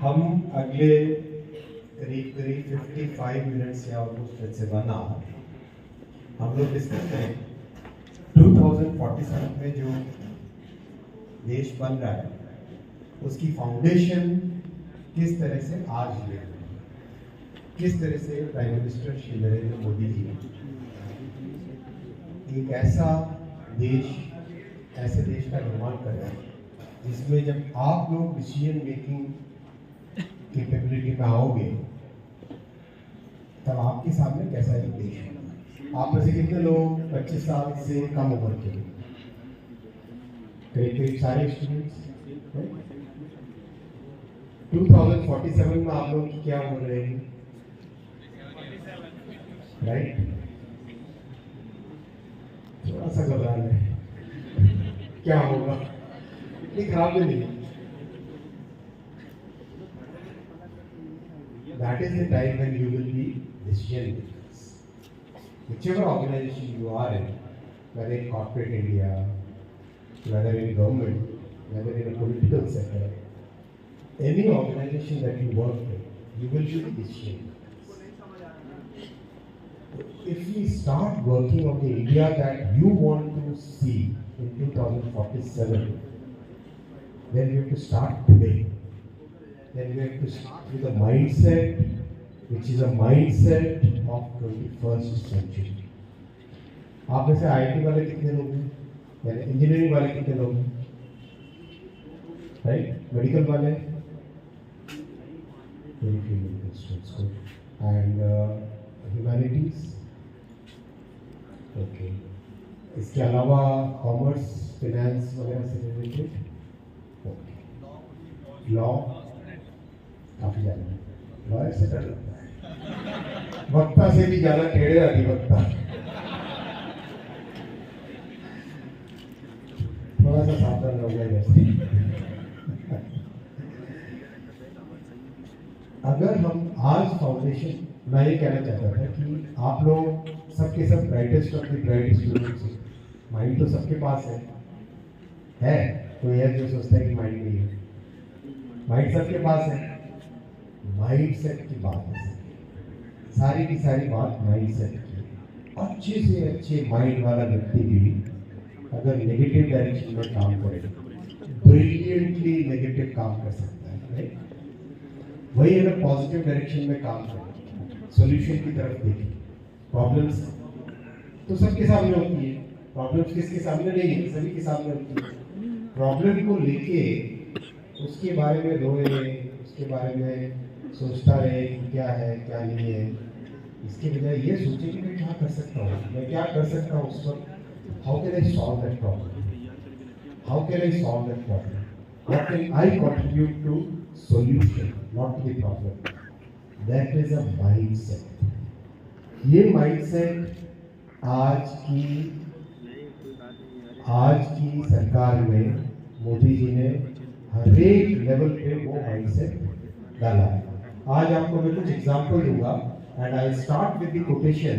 हम अगले करीब 55 मिनट्स या ऑलमोस्ट से 1 आवर हम लोग डिस्कस करें 2047 में जो देश बन रहा है उसकी फाउंडेशन किस तरह से आज है, किस तरह से प्राइम मिनिस्टर श्री नरेंद्र मोदी जी एक ऐसे देश का निर्माण कर रहे हैं जिसमें जब आप लोग डिसीजन मेकिंग कैपेबिलिटी में आओगे तब आपके सामने कैसा एक देश है। आप में से कितने लोग 25 साल से कम उम्र के करीब करीब सारे स्टूडेंट्स 2047 में आप लोग की क्या उम्र रहेगी, राइट? थोड़ा सा घबरा रहे क्या होगा, ये खराब भी नहीं। That is the time when you will be decision makers. Whichever organization you are in, whether in corporate India, whether in government, whether in a political sector, any organization that you work with, you will be the decision makers. If we start working on the India that you want to see in 2047, then we have to start today. Then we have to start with a mindset which is a mindset of 21st century. आप में से IT वाले कितने लोग हैं, यानी engineering वाले कितने लोग हैं, राइट? मेडिकल वाले एंड ह्यूमैनिटीज, ओके। इसके अलावा कॉमर्स, फाइनेंस वगैरह से रिलेटेड, ओके। लॉ काफी ज्यादा लॉयर से डर लगता है, वक्ता से भी ज्यादा टेढ़े अधिवक्ता। थोड़ा सा सावधान रहोगे जैसे। अगर हम आज फाउंडेशन, मैं ये कहना चाहता था कि आप लोग सबके सब brightest of the bright students हैं। माइंड तो सबके पास है कोई है जो सोचता है कि माइंड नहीं है? माइंड सबके पास है। माइंडसेट की बात है, सारी की सारी बात माइंडसेट की। अच्छे से अच्छे माइंड वाला व्यक्ति भी अगर नेगेटिव डायरेक्शन में काम करे, ब्रिलियंटली नेगेटिव काम कर सकता है, राइट? वही अगर पॉजिटिव डायरेक्शन में काम करे, सॉल्यूशन की तरफ देखे, प्रॉब्लम्स तो सबके सामने होती है। प्रॉब्लम्स किसके सामने नहीं है? सभी के सामने होती है। प्रॉब्लम को लेके उसके बारे में रोए, उसके बारे में सोचता रहे कि क्या है क्या नहीं है, इसके बजाय ये सोचे कि मैं क्या कर सकता हूँ, मैं क्या कर सकता हूँ उस वक्त। How can I solve that problem, how can I solve that problem, what can I contribute to solution, not to the problem. That is a mindset. ये माइंडसेट आज की सरकार में मोदी जी ने हर एक लेवल पे वो माइंडसेट डाला है। आज आपको मैं कुछ एग्जांपल दूंगा and I start with the quotation,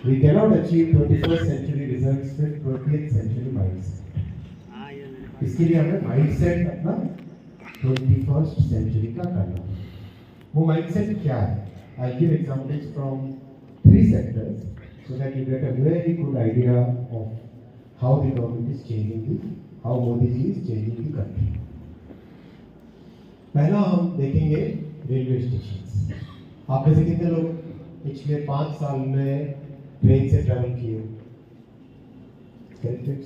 we can not achieve 21st century results with 20th century mindset. इसके लिए हमें माइंडसेट अपना 21st सेंचुरी का करना है। वो माइंडसेट क्या है? I give examples from 3 sectors so that you get a very good idea of how the government is changing, how Modi ji is changing the country. पहला हम देखेंगे रेलवे स्टेशन। आप में से कितने लोग पिछले 5 साल में ट्रेन से ट्रैवल किए?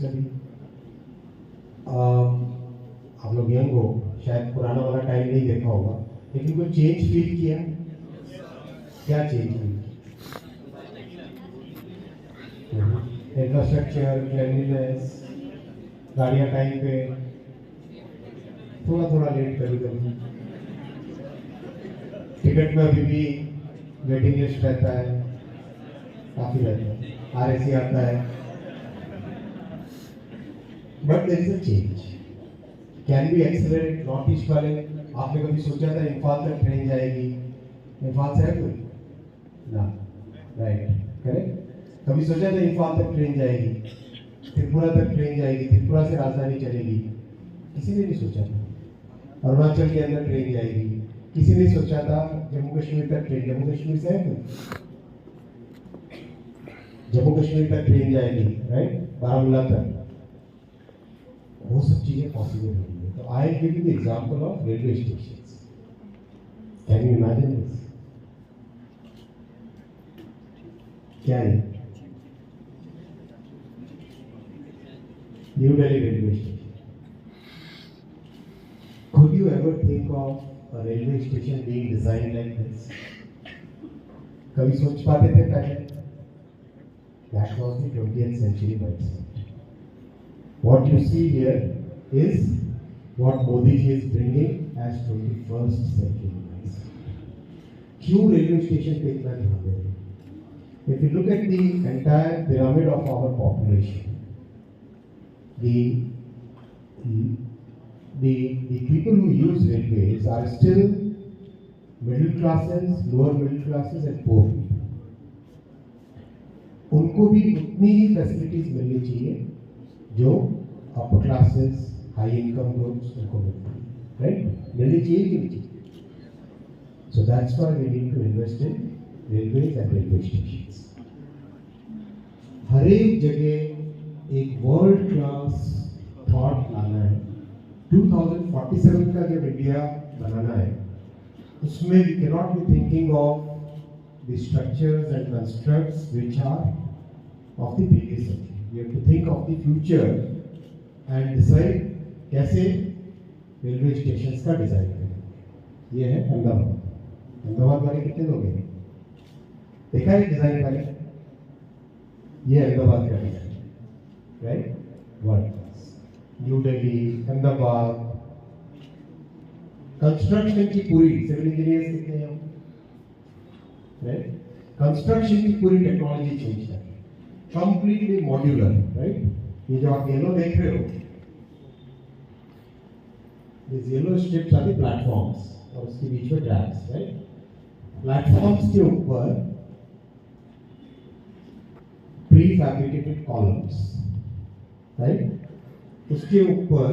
सभी आप लोग यंग हो, शायद पुराना वाला टाइम नहीं देखा होगा, लेकिन कोई चेंज फील किया? क्या चेंज फील? इंफ्रास्ट्रक्चर, क्लीनलीनेस, गाड़ियाँ टाइम पे, थोड़ा लेट कभी टिकट में अभी भी वेटिंग लिस्ट रहता है, काफी रहता है, RAC आता है, but there is a change. Can be accelerate? North east वाले, आपने कभी सोचा था इम्फाल तक ट्रेन जाएगी? इम्फाल से है कोई ना, राइट? करेक्ट। कभी सोचा था इम्फाल तक ट्रेन जाएगी, त्रिपुरा तक ट्रेन जाएगी, त्रिपुरा से राजधानी चलेगी? किसी ने नहीं सोचा था। अरुणाचल के अंदर ट्रेन जाएगी, किसी ने सोचा था जम्मू कश्मीर तक ट्रेन, जम्मू कश्मीर से है जम्मू कश्मीर तक ट्रेन जाएगी, राइट, बारामूला तक, वो सब चीजें पॉसिबल होंगी। तो I give you the example of railway stations. Can you imagine this? क्या है? New Delhi railway station. Could you ever think of a railway station being designed like this? कभी सोच पाते थे पहले? That was the 20th century mindset. What you see here is what Modi ji is bringing as 21st century mindset. क्यों railway station पे इतना ध्यान दे रहे हैं? If you look at the entire pyramid of our population, the people who use railways are still middle classes, lower middle classes and poor people. उनको भी उतनी ही facilities मिलनी चाहिए जो upper classes, high income groups उनको मिलती है, right? मिलनी चाहिए कि नहीं चाहिए? So that's why we need to invest in railways and railway stations. हर एक जगह एक वर्ल्ड क्लास थॉट लाना है। 2047 का जब इंडिया बनाना है, उसमें we cannot be thinking of the structures and constructs which are of the previous century. We have to think of the future and decide कैसे रेलवे स्टेशंस का डिजाइन करें। ये है अहमदाबाद। अहमदाबाद वाले कितने लोग हैं? देखा है डिजाइन वाले? ये अहमदाबाद का design, right? World new Delhi, Ahmedabad, construction की पूरी, सिविल इंजीनियर्स कितने हैं, राइट? कंस्ट्रक्शन की पूरी टेक्नोलॉजी चेंज है, कंप्लीटली मॉड्यूलर, राइट? ये जो आप येलो देख रहे हो, this yellow strips are the platforms और उसके बीच में ट्रैक्स, राइट? प्लेटफॉर्म्स के ऊपर प्री फैब्रिकेटेड कॉलम्स, राइट? उसके ऊपर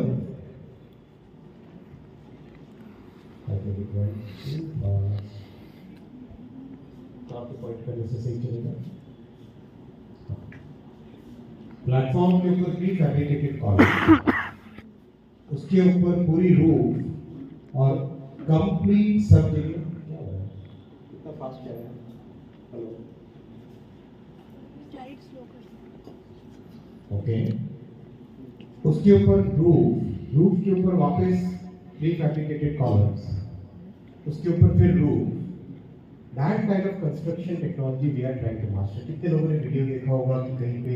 पॉइंट करने से सही चलेगा। प्लेटफॉर्म के ऊपर प्री फैब्रिकेटेड कॉलम, उसके ऊपर पूरी रूफ और कंप्लीट सब जगह क्या हो रहा है? कितना फास्ट चल रहा है? Hello, okay. उसके ऊपर रूफ के ऊपर वापस प्री फैब्रिकेटेड कॉलम्स, उसके ऊपर फिर roof. That kind of construction technology we are trying to master. कितने लोगों ने वीडियो देखा होगा कि कहीं पे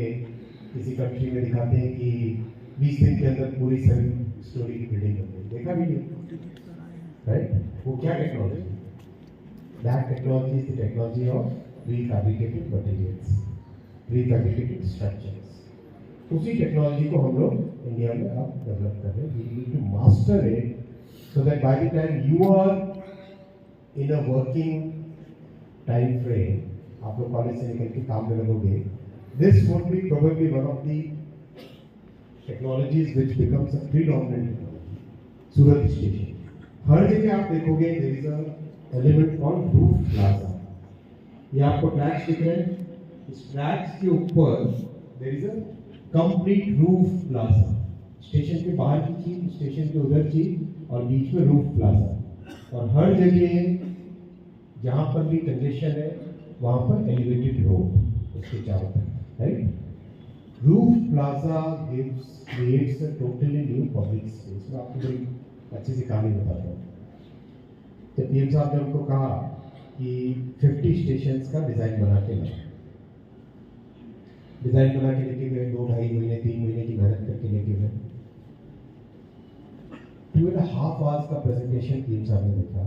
किसी कंट्री में दिखाते हैं कि 20 दिन के अंदर पूरी 7 स्टोरी की बिल्डिंग बन गई? देखा वीडियो, राइट? वो क्या technology? That technology is the technology of pre fabricated materials, pre fabricated structures. उसी टेक्नोलॉजी को हम लोग इंडिया में अब डेवलप कर रहे हैं। We need to master it so that by the time you are in a working time frame, आप लोग कॉलेज से निकल के काम में लगोगे, this would be probably one of the technologies which becomes a predominant technology. Surat station हर जगह आप देखोगे there is a element called roof plaza. ये आपको ट्रैक्स दिख रहे हैं, इस ट्रैक्स के ऊपर there is a complete roof plaza. Station के बाहर की चीज, स्टेशन के उधर चीज और बीच में रूफ प्लाजा। और हर जगह जहां पर भी कंजेशन है वहां पर एलिवेटेड रोड उसके चारों तरफ, right? Roof plaza creates a totally new public space. मैं आपको बड़ी अच्छी सी कहानी बताता हूँ। जब पीएम साहब ने हमको कहा कि 50 स्टेशंस का डिजाइन बना के लेके गए, 2-2.5 महीने 3 महीने की मेहनत करके लेके गए। 2.5 hours का प्रेजेंटेशन पीएम साहब ने देखा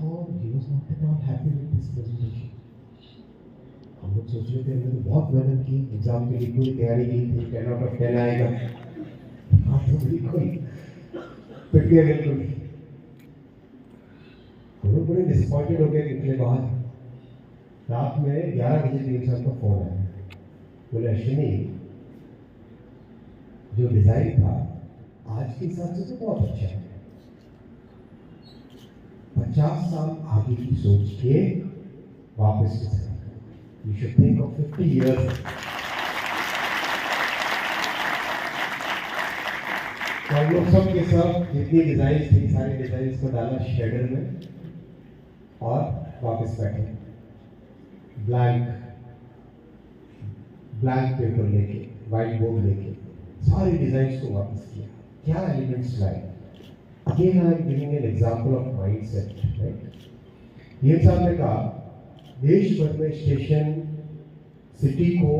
और he was not at all happy with this presentation। हम लोग सोच रहे थे हमने तो बहुत मेहनत की, एग्जाम के लिए पूरी तैयारी की थी, 10 out of 10 आएगा। हाँ तो बिल्कुल पिट गया, बिल्कुल। हम लोग बड़े डिसअपॉइंटेड हो गए, निकले बाहर। रात में 11 बजे पीएम साहब का फोन आया, बोले अश्विनी जो डिजाइन था आज के हिसाब से तो बहुत अच्छा है। 50 साल आगे की सोच के वापस you should think of 50 years। तो हम लोग सब के सब जितनी डिजाइन थी सारी डिजाइन को डाला शेडर में और वापस बैठे ब्लैंक पेपर लेके व्हाइट बोर्ड लेके सारी डिजाइन को वापस किया। क्या एलिमेंट्स लाए? Again I am giving an example of mindset, right. ये साहब ने कहा देश भर में स्टेशन सिटी को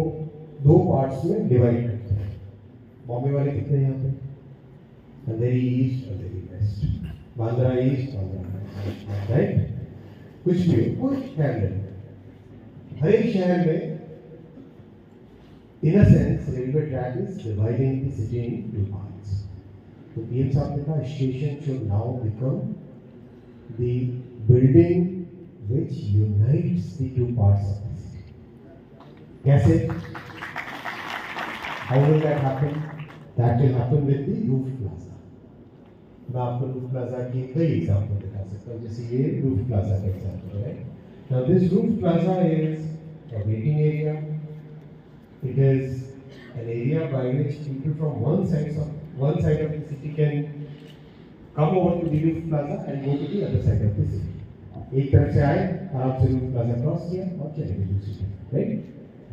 2 पार्ट्स में डिवाइड करते हैं। बॉम्बे वाले कितने हैं यहाँ पे? Andheri East, Andheri West, Bandra East, Bandra West, right. कुछ भी हो, कोई शहर में, हर एक शहर में in a sense railway track is dividing the city in 2 parts. तो पीएम साहब ने कहा station should now become the building which unites the 2 parts of the city. कैसे? How will that happen? That will happen with the roof plaza. मैं आपको roof plaza की कई example दिखा सकता हूँ, जैसे ये रूफ प्लाजा का एग्जाम्पल है। Now this roof plaza is a waiting area. It is an area by which people from one side of the city can come over to the roof plaza and go to the other side of the city. एक तरफ से आए, आराम से roof plaza cross किया और चले गए दूसरी तरफ, राइट।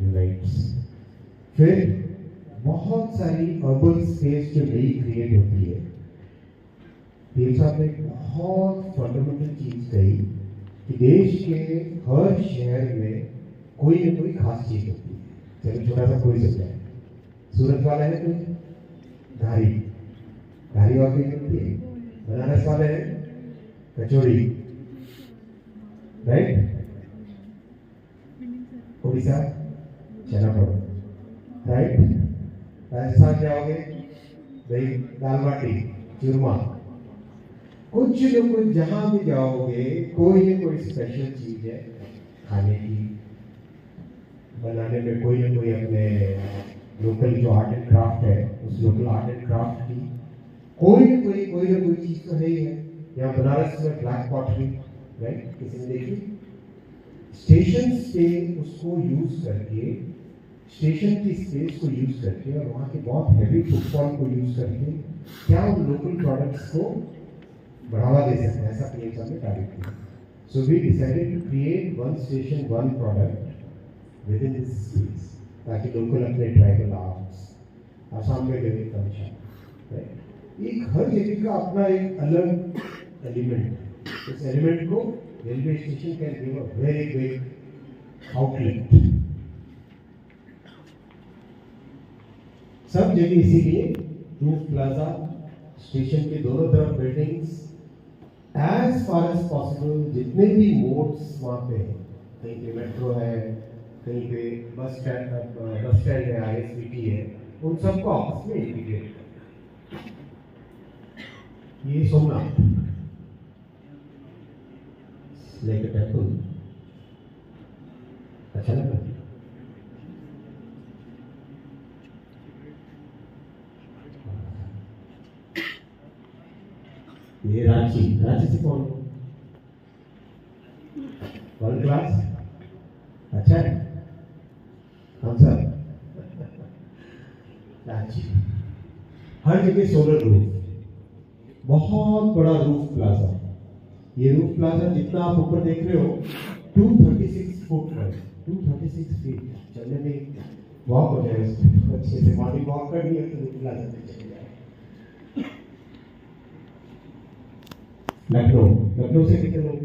यूनाइट्स। फिर बहुत सारी अर्बन स्पेस जो नई क्रिएट होती है। पीएम साहब ने बहुत फंडामेंटल चीज कही कि देश के हर शहर में कोई न कोई खास चीज होती है। चलो छोटा सा कोई समझाए। सूरत वाला है कोई घारी और कोई होती है। बनारस वाले हैं कचौड़ी, राइट। उड़ीसा चना पड़ो, राइट। राजस्थान जाओगे भाई दाल बाटी चूरमा। कुछ न कुछ जहां भी जाओगे कोई न कोई स्पेशल चीज है खाने की, बनाने में कोई न कोई अपने लोकल जो आर्ट एंड क्राफ्ट है उस लोकल आर्ट एंड क्राफ्ट की कोई न कोई चीज तो है ही है। यहाँ बनारस में ब्लैक पॉटरी, राइट, किसी ने देखी? स्टेशन पे उसको यूज करके, स्टेशन की स्पेस को यूज करके और वहाँ के बहुत हैवी फुटफॉल को यूज करके क्या उन लोकल प्रोडक्ट्स को बढ़ावा दे सकते हैं, ऐसा पीएम साहब ने टारगेट किया। So we decided to create 1 station 1 product within this space, ताकि लोकल अपने ट्राइबल आर्ट्स, आसाम में गए कल्चर, राइट, एक हर जगह का अपना एक अलग एलिमेंट है। इस एलिमेंट को railway station can give a very big outlet. सब जगह इसीलिए रूफ प्लाजा, स्टेशन के दोनों तरफ buildings, as far as possible जितने भी मोड्स वहाँ पे हैं, कहीं पे मेट्रो है, कहीं पे बस स्टैंड है, ISBT है, उन सबको आपस में इंटीग्रेट कर। ये सोमनाथ लाइक अ टेम्पल, अच्छा लगा। ये रांची से कौन? 1 क्लास, अच्छा है। कौन सा? रांची। हर जगह सोलर रूफ, बहुत बड़ा रूफ प्लाजा। ये रूफ प्लाजा जितना आप ऊपर देख रहे हो 236 फुट है, 236 फीट। चलने में वॉक हो जाए, अच्छे से मॉर्निंग वॉक करनी है तो रूफ प्लाजा में चले जाए। लखनऊ से कितने लोग?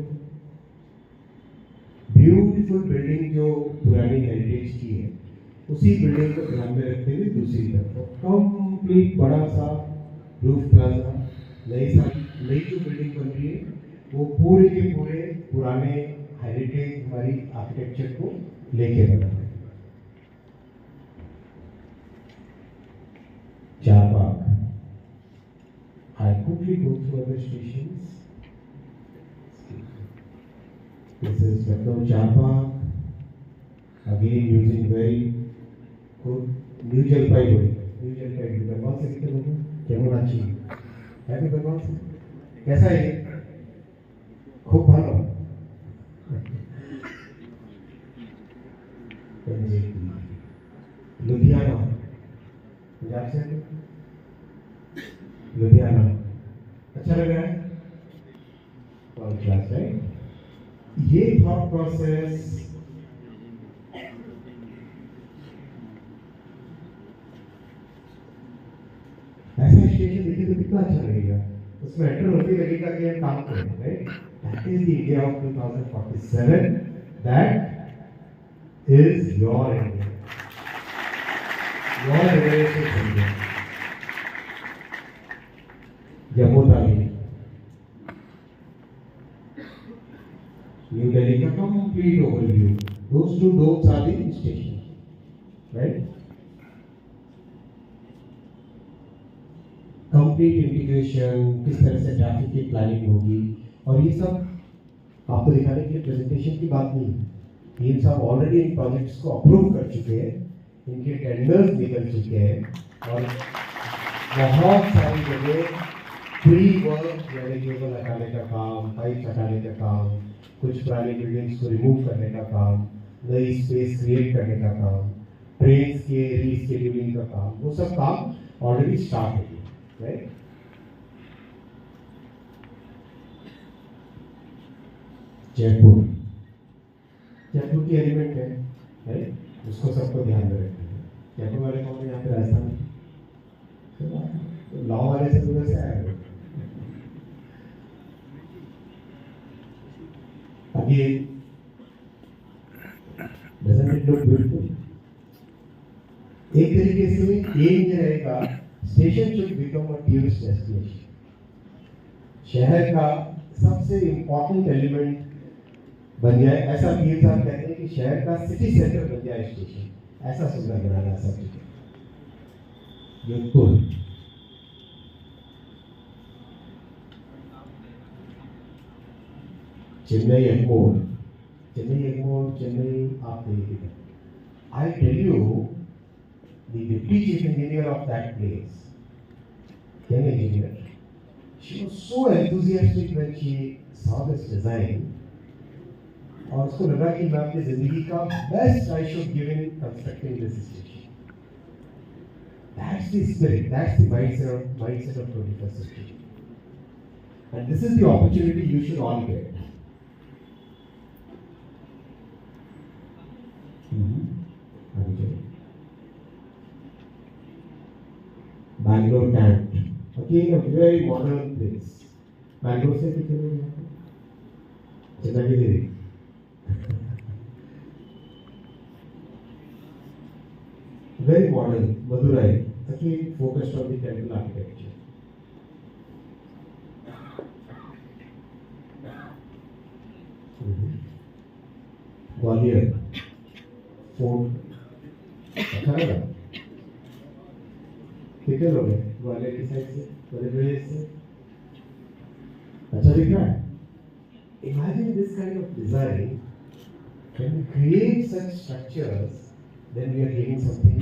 ब्यूटीफुल बिल्डिंग जो पुरानी हेरिटेज की है, उसी बिल्डिंग को ध्यान में रखते हुए दूसरी तरफ कंप्लीट बड़ा सा रूफ प्लाजा, नई जो बिल्डिंग बन रही है वो पूरे के पूरे पुराने हेरिटेज हमारी आर्किटेक्चर को लेके बना है। Charbagh, I quickly go through other stations. This is Lucknow Charbagh, again using very good New Jalpaiguri, कौन से कितने लोग? कैमोनाची, हैप्पी भगवान से कैसा है ये? खूब भालो लुधियाना पंजाब से लुधियाना अच्छा लग रहा है वर्ल्ड क्लास राइट ये थॉट प्रोसेस ऐसा स्टेशन देखिए तो कितना अच्छा लगेगा उसमें एंटर होते लगेगा कि हम काम कर रहे हैं right that is the India of 2047 that is your India your relationship India Jammu Tawi new Delhi का complete overview those two domes are the station right complete integration किस तरह से ट्रैफिक की प्लानिंग होगी और ये सब आपको दिखाने के लिए प्रेजेंटेशन की बात नहीं है ये सब ऑलरेडी इन प्रोजेक्ट्स को अप्रूव कर चुके हैं इनके टेंडर्स निकल चुके हैं और बहुत सारी जगह प्री वर्क यानी केबल हटाने का काम पाइप हटाने का काम कुछ पुरानी बिल्डिंग्स को रिमूव करने का काम नई स्पेस क्रिएट करने का काम ट्रेन के रीस्केड्यूलिंग का काम वो सब काम ऑलरेडी स्टार्ट हो गया राइट जयपुर जयपुर की एलिमेंट है राइट उसको सबको ध्यान में रखना है जयपुर वाले कौन है यहाँ पे राजस्थान तो लाहौर वाले से दूर से आए हो again doesn't it look beautiful एक तरीके से एम ये रहेगा station should become a tourist destination शहर का सबसे इंपॉर्टेंट एलिमेंट बन जाए ऐसा पीएम साहब कहते हैं कि शहर का सिटी सेंटर बन जाए स्टेशन ऐसा सुंदर बनाना सब जोधपुर चेन्नई एगमोर चेन्नई आप देखिएगा I tell you the deputy chief engineer of that place, young engineer, she was so enthusiastic when she saw this design. और उसको लगा कि मैं अपनी जिंदगी का best I should give in constructing this station. That's the spirit, that's the mindset of 21st century. And this is the opportunity you should all get. Bangalore Cant, again a very modern place. Bangalore से कितने लोग हैं? Chennai very modern, Madurai, again focused on the temple architecture. Gwalior, fort, अच्छा लगा? कितने लोग हैं ग्वालियर की साइड से मध्य प्रदेश से अच्छा दिख रहा है imagine this kind of design when we create such structures then we are giving something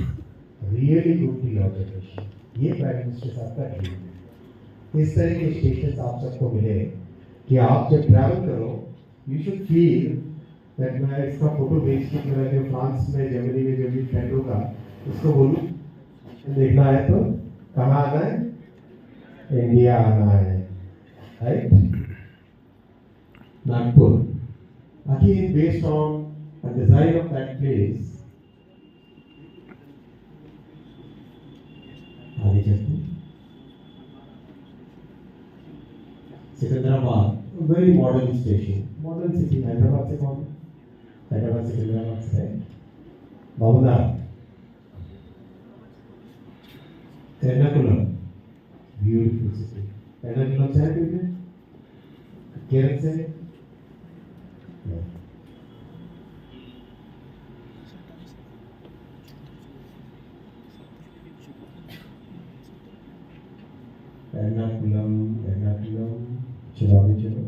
really good to your generation ये प्राइम मिनिस्टर साहब का ड्रीम है इस तरह के स्टेशन आप सबको मिले कि आप जब ट्रैवल करो यू शुड फील दैट मैं इसका फोटो भेज के मेरा जो फ्रांस में जर्मनी में जो भी फ्रेंड होगा उसको बोलूं देखना है तो कहाँ आना है इंडिया आना है right Nagpur again based on the design of that place आगे चलते Secunderabad very modern station modern city Hyderabad से कौन हैदराबाद से सिकंदराबाद से बाबूदा Ernakulam, beautiful city. Ernakulam से है तुमने? केरल से? Ernakulam, चलो आगे चलो.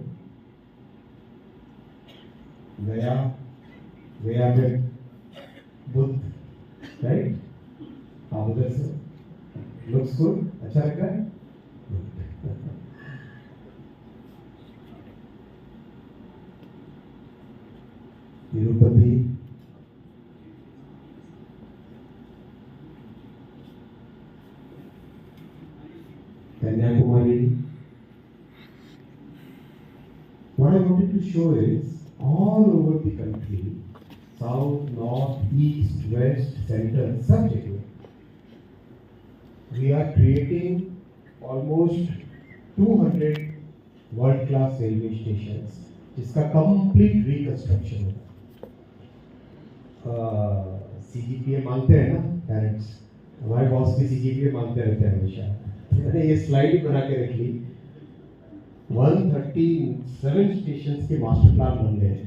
गया में बुद्ध, right? आप उधर से looks good अच्छा लग रहा है Tirupati, Kanyakumari. What I wanted to show is all over the country, south, north, east, west, center, सब जगह we are creating almost 200 world-class railway stations, जिसका complete reconstruction होगा। CGPA मांगते हैं ना पेरेंट्स, हमारे बॉस भी CGPA मांगते रहते हैं हमेशा। मैंने ये स्लाइड बना के रख ली। 137 स्टेशंस के मास्टर प्लान बन गए,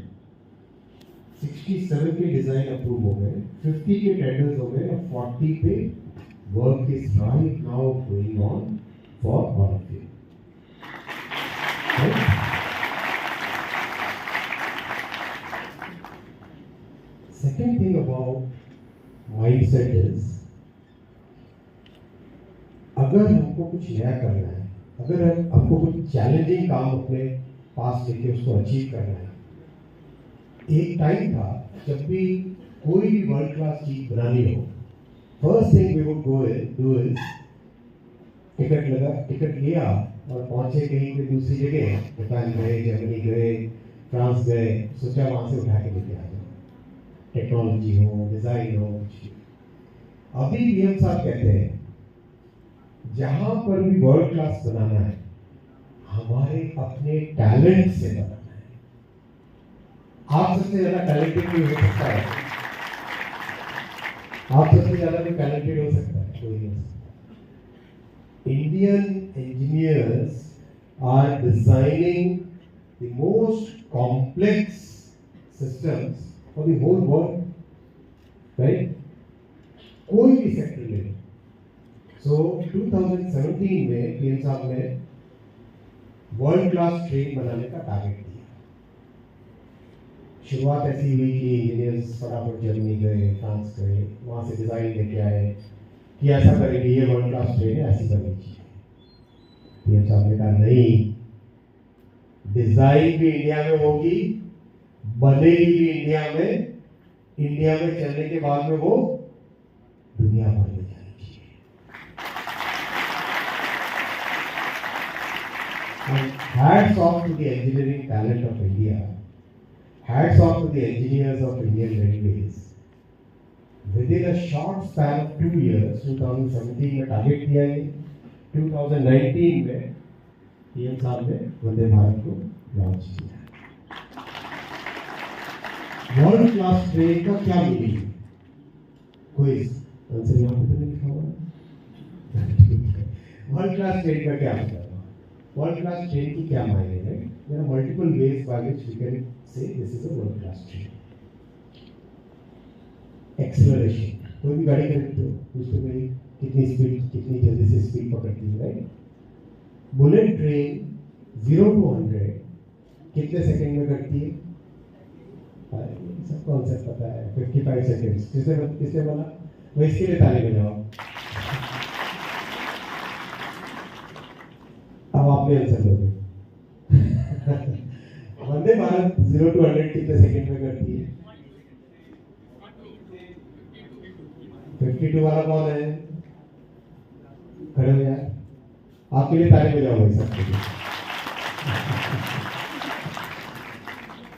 67 के डिजाइन अप्रूव हो गए, 50 के टेंडर्स हो गए और 40 पे work is right now going on for all of you. Second thing about mindset is, अगर हमको कुछ नया करना है, अगर हमको कुछ चैलेंजिंग काम अपने पास लेके उसको अचीव करना है। एक टाइम था जब भी कोई भी वर्ल्ड क्लास चीज बनानी हो, first thing we would go do is ticket लिया और पहुंचे कहीं पे दूसरी जगह, जापान गए, जर्मनी गए, फ्रांस गए, सोचा वहां से उठा के लेके आ जाए, टेक्नोलॉजी हो, डिजाइन हो। अभी पीएम साहब कहते हैं जहां पर भी वर्ल्ड क्लास बनाना है, हमारे अपने टैलेंट से बनाना है। आप सबसे ज्यादा टैलेंटेड भी हो सकता है, आप सबसे ज्यादा भी टैलेंटेड हो सकता है, कोई नहीं हो सकता। Indian engineers are designing the most complex systems for the whole world, right? कोई भी सेक्टर ले लो। So 2017 में पीएम साहब ने वर्ल्ड क्लास ट्रेन बनाने का टारगेट दिया। शुरुआत ऐसी हुई कि इंजीनियर्स फटाफट जर्मनी गए, फ्रांस गए, वहां से डिजाइन लेके आए कि ऐसा करेंगे, ये वर्ल्ड क्लास ट्रेन है, ऐसी बननी चाहिए। पीएम साहब ने कहा नहीं, डिजाइन भी इंडिया में होगी, बनेगी भी इंडिया में, इंडिया में चलने के बाद में वो दुनिया भर में hats off to the engineering talent of India. Hats off to the engineers of Indian Railways. Within a short span of 2 years, 2017 में टारगेट दिया है, 2019 में पीएम साहब ने वंदे भारत को लॉन्च किया। वर्ल्ड क्लास ट्रेन का क्या मीनिंग? क्विज आंसर यहाँ पे तो नहीं लिखा हुआ। वर्ल्ड क्लास ट्रेन का क्या मतलब? वर्ल्ड क्लास ट्रेन की क्या मायने है? There are multiple ways by which we can say this is a world class train. Acceleration, कोई भी गाड़ी खरीदते हो उसको भाई कितनी स्पीड, कितनी जल्दी से स्पीड पकड़ती है, राइट? बुलेट ट्रेन 0 to 100 कितने सेकंड में करती है? सब कॉन्सेप्ट पता है, 55 सेकंड्स। किसने बोला? मैं इसके लिए ताली बजाओ। अब आपने आंसर दोगे। वंदे भारत 0 to 100 कितने सेकंड में करती है? 52 वाला कौन है? खड़े हो यार, आपके लिए ताली बजाओ भाई सबके लिए।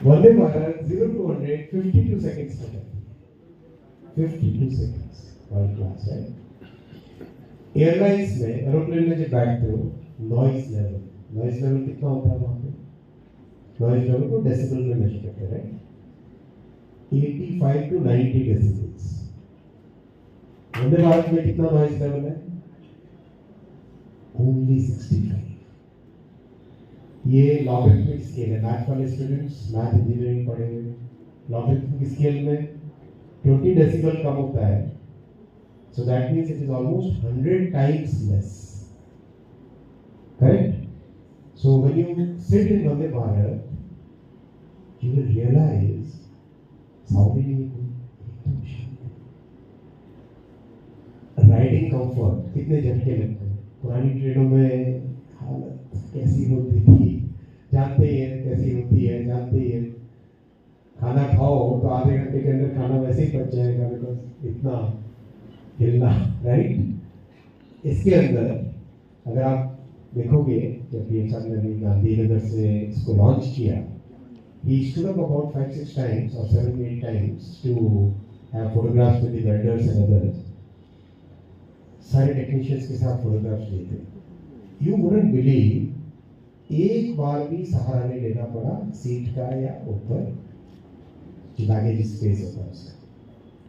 वंदे भारत 0 to 100 52 सेकंड्स में करती है। 52 सेकंड्स, वर्ल्ड क्लास है। एयरलाइंस में, एरोप्लेन में जब बैठते हो, नॉइज लेवल कितना होता है वहां पे? नॉइज लेवल को डेसिबल में मेजर करते हैं, right? 85 to 90 decibels. Vande Bharat में कितना नॉइज लेवल है? ओनली 65। ये लॉगरिथमिक स्केल है। मैथ वाले स्टूडेंट्स, मैथ इंजीनियरिंग पढ़े हुए, लॉगरिथमिक स्केल में 20 डेसिबल कम होता है, so that means it is almost 100 times less. Correct? So when you sit in Vande Bharat, you will realize sounding एकदम शांत। राइडिंग कंफर्ट, कितने झटके लगते हैं। पुरानी ट्रेनों में हालत कैसी होती थी जानते ही हैं, कैसी होती है जानते ही हैं। खाना खाओ तो आधे घंटे के अंदर खाना वैसे ही पच जाएगा, बिकॉज इतना हिलना, राइट। इसके अंदर अगर आप देखोगे, जब पीएम साहब ने अभी गांधीनगर से इसको लॉन्च किया, he stood up about 5-6 times or 7-8 times to have photographs with the vendors and others. सारे टेक्नीशियंस के साथ फोटोग्राफ्स लिए थे। You wouldn't believe एक बार भी सहारा नहीं लेना पड़ा सीट का या ऊपर जो बैगेज स्पेस होता है उसका।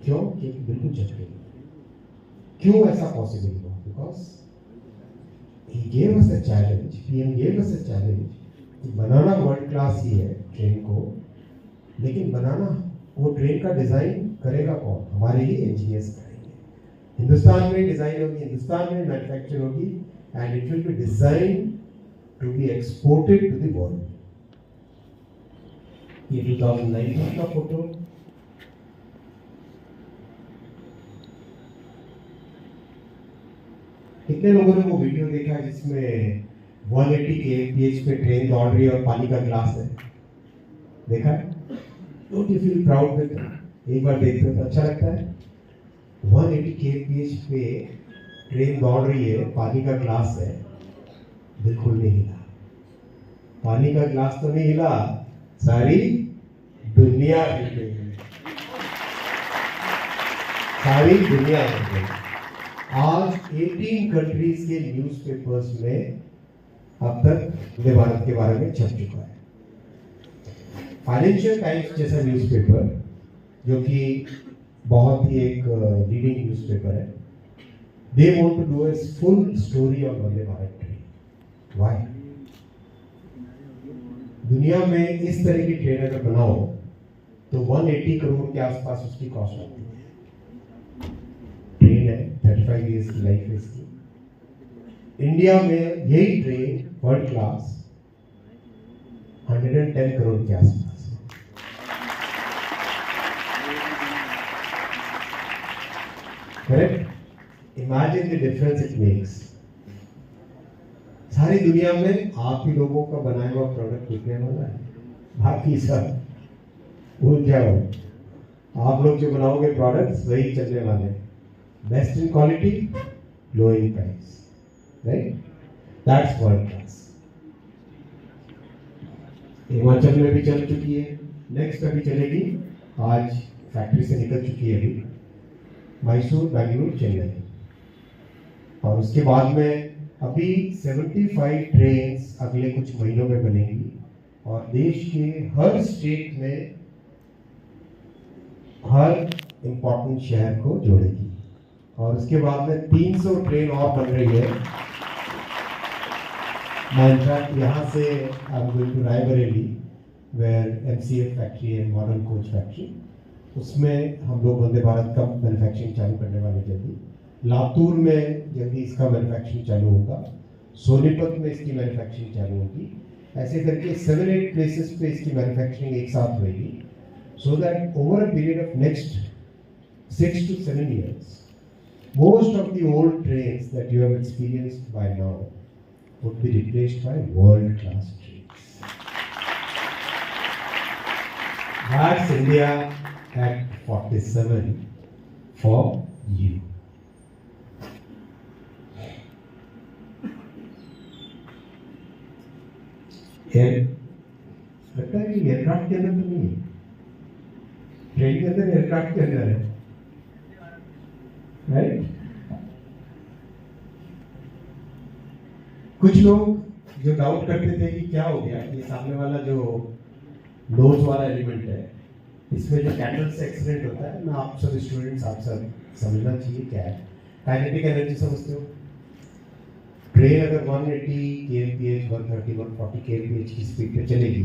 क्यों? क्योंकि बिल्कुल चक्के। क्यों ऐसा पॉसिबल हुआ? Because he gave us a challenge, PM gave us a challenge। बनाना वर्ल्ड क्लास ही है ट्रेन को, लेकिन बनाना वो ट्रेन का डिजाइन करेगा कौन? हमारे ही इंजीनियर्स करेंगे। हिंदुस्तान में डिजाइन होगी, हिंदुस्तान में मैन्युफैक्चर होगी, and it will be design to be exported to the world. ये 2019 का फोटो। कितने लोगों ने वो वीडियो देखा जिसमें 180 kmph पे ट्रेन दौड़ रही है और पानी का ग्लास है? देखा? Don't you feel proud with? एक बार देखते हो तो अच्छा लगता है। 180 kmph पे ट्रेन दौड़ रही है, पानी का ग्लास है, बिल्कुल नहीं हिला। पानी का ग्लास तो नहीं हिला, सारी दुनिया हिल गई, सारी दुनिया हिल गई। आज 18 कंट्रीज के न्यूज़पेपर्स में अब तक वंदे भारत के बारे में छप चुका है। फाइनेंशियल टाइम्स जैसा न्यूज़पेपर, जो कि बहुत ही एक लीडिंग न्यूज़पेपर है, they want to do a full story on Vande Bharat train. Why? दुनिया में इस तरह की ट्रेन अगर बनाओ तो 180 करोड़ के आसपास उसकी कॉस्ट आती है। ट्रेन है, 35 इयर्स की लाइफ है इसकी। इंडिया में यही ट्रेन वर्ल्ड क्लास 110 करोड़ के आसपास है। Correct? Imagine the difference it makes. सारी दुनिया में आप ही लोगों का बनाया हुआ प्रोडक्ट बिकने वाला है, बाकी सब भूल जाओ। आप लोग जो बनाओगे प्रोडक्ट्स वही चलने वाले हैं। Best in quality, low in price, right? That's world class. Himachal में भी चल चुकी है, नेक्स्ट अभी चलेगी, आज फैक्ट्री से निकल चुकी है अभी, मैसूर, बेंगलुरु, चेन्नई। और उसके बाद में अभी 75 ट्रेन्स अगले कुछ महीनों में बनेंगी और देश के हर स्टेट में हर इंपॉर्टेंट शहर को जोड़ेगी। और उसके बाद में 300 ट्रेन और बन रही है। मैं इनफैक्ट यहाँ से I am going to Raebareli, where MCF factory है, मॉडर्न कोच फैक्ट्री, उसमें हम लोग वंदे भारत का मैन्युफैक्चरिंग चालू करने वाले जल्दी। लातूर में जल्दी इसका मैन्युफैक्चरिंग चालू होगा, सोनीपत में इसकी मैन्युफैक्चरिंग चालू होगी। ऐसे करके 7-8 प्लेसेस पे इसकी मैन्युफैक्चरिंग एक साथ होगी, so that over a period of next 6 to 7 years, most of the old trains that you have experienced by now would be replaced by world-class trains. That's India at 47 for you. लगता है कि aircraft के अंदर तो नहीं है, train के अंदर एयरक्राफ्ट के अंदर है, राइट? कुछ लोग जो डाउट करते थे कि क्या हो गया, ये सामने वाला जो नोज वाला एलिमेंट है, इसमें जो कैटल से एक्सीडेंट होता है, मैं आप सब स्टूडेंट्स आप सब समझना चाहिए क्या है। काइनेटिक एनर्जी समझते हो? ट्रेन अगर 180 kmph, 130, 140 kmph की स्पीड पे चलेगी,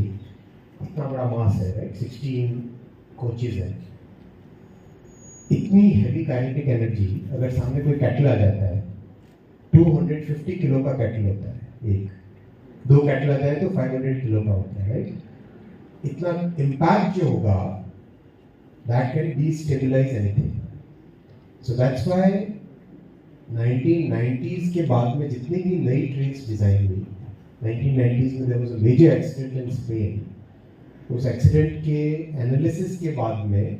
इतना बड़ा मास है, राइट? 16 कोचेज है, इतनी हैवी काइनेटिक एनर्जी अगर सामने कोई कैटल आ जाता है, 250 किलो का कैटल होता है, एक 2 कैटल आ जाए तो 500 किलो का होता है, राइट? इतना इम्पैक्ट जो होगा, that can destabilise anything. So that's why 1990s के बाद में जितनी भी नई ट्रेन्स डिजाइन हुई, 1990s में there was a major accident in Spain उस एक्सीडेंट के एनालिसिस के बाद में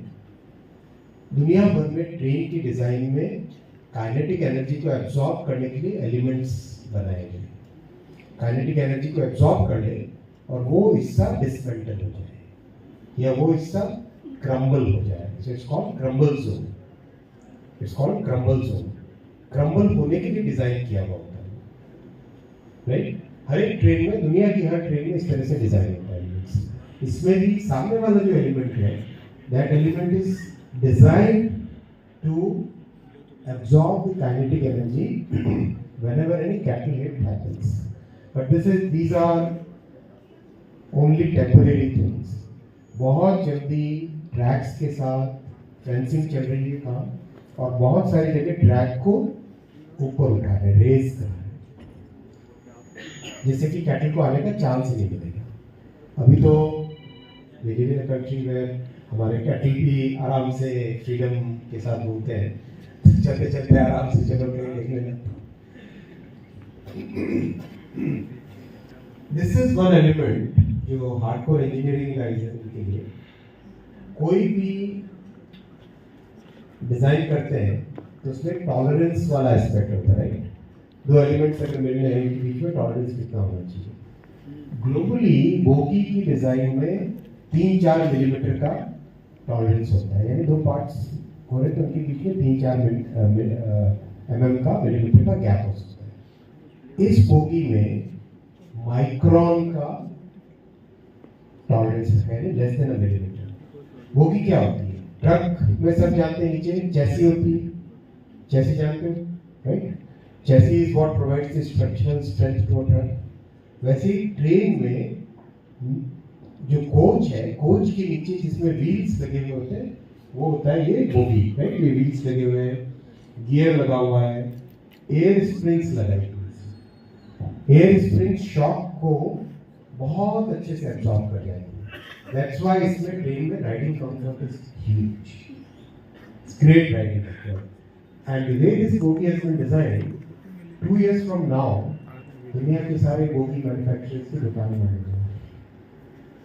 दुनिया भर में ट्रेन की डिज़ाइन में काइनेटिक एनर्जी को एब्जॉर्ब करने के लिए एलिमेंट्स बनाए गए। काइनेटिक एनर्जी को एब्जॉर्ब कर ले और वो हिस्सा डिसमेंटल हो जाए या वो हिस्सा क्रम्बल हो जाए। So it's called crumble zone. It's called crumble zone. Crumble होने के लिए डिजाइन किया हुआ होता है, राइट? हर एक ट्रेन में, दुनिया की हर ट्रेन में इस तरह से डिजाइन होता है। इसमें भी सामने वाला जो एलिमेंट है, that element is designed to absorb the kinetic energy whenever any cattle hit happens. But these are only temporary things. बहुत जल्दी ट्रैक्स के साथ फेंसिंग चल रही है काम, और बहुत सारी जगह ट्रैक को ऊपर उठा रहे, रेज कर रहे, जिससे कि कैटल को आने का चांस ही नहीं मिलेगा। अभी तो we live in a country where हमारे कैटल भी आराम से फ्रीडम के साथ घूमते हैं, चलते चलते आराम से चलो देखने में। दिस इज वन एलिमेंट जो हार्डकोर इंजीनियरिंग गाइज है उनके लिए। कोई भी डिजाइन करते हैं तो उसमें टॉलरेंस वाला एस्पेक्ट होता है, राइट? दो एलिमेंट्स अगर मिल रहे हैं उनके बीच में टॉलरेंस कितना होना चाहिए। ग्लोबली बोगी की डिजाइन में 3-4 मिलीमीटर का टॉलरेंस होता है, यानी दो पार्ट्स हो रहे तो उनके बीच में 3-4 mm का मिलीमीटर का गैप हो सकता है। इस बोगी में माइक्रोन का टॉलरेंस है, लेस देन अ मिलीमीटर। बोगी क्या होती है? ट्रक में सब जानते हैं नीचे चैसी होती है, चैसी जानते हो, right? Chassis is what provides the structural strength to a truck. वैसे ही ट्रेन में जो कोच है, कोच के नीचे जिसमें व्हील्स लगे हुए होते हैं वो होता है ये बोगी, राइट? ये व्हील्स लगे हुए हैं, गियर लगा हुआ है, एयर स्प्रिंग्स लगाई हुई है। एयर स्प्रिंग शॉक को बहुत अच्छे से एब्जॉर्ब कर जाती है। दैट्स व्हाई इसमें ट्रेन में riding comfort is huge. It's great riding comfort. And the way this bogie has been designed, 2 years from now दुनिया के सारे बोगी मैन्युफैक्चरर्स की दुकानें बनेंगी,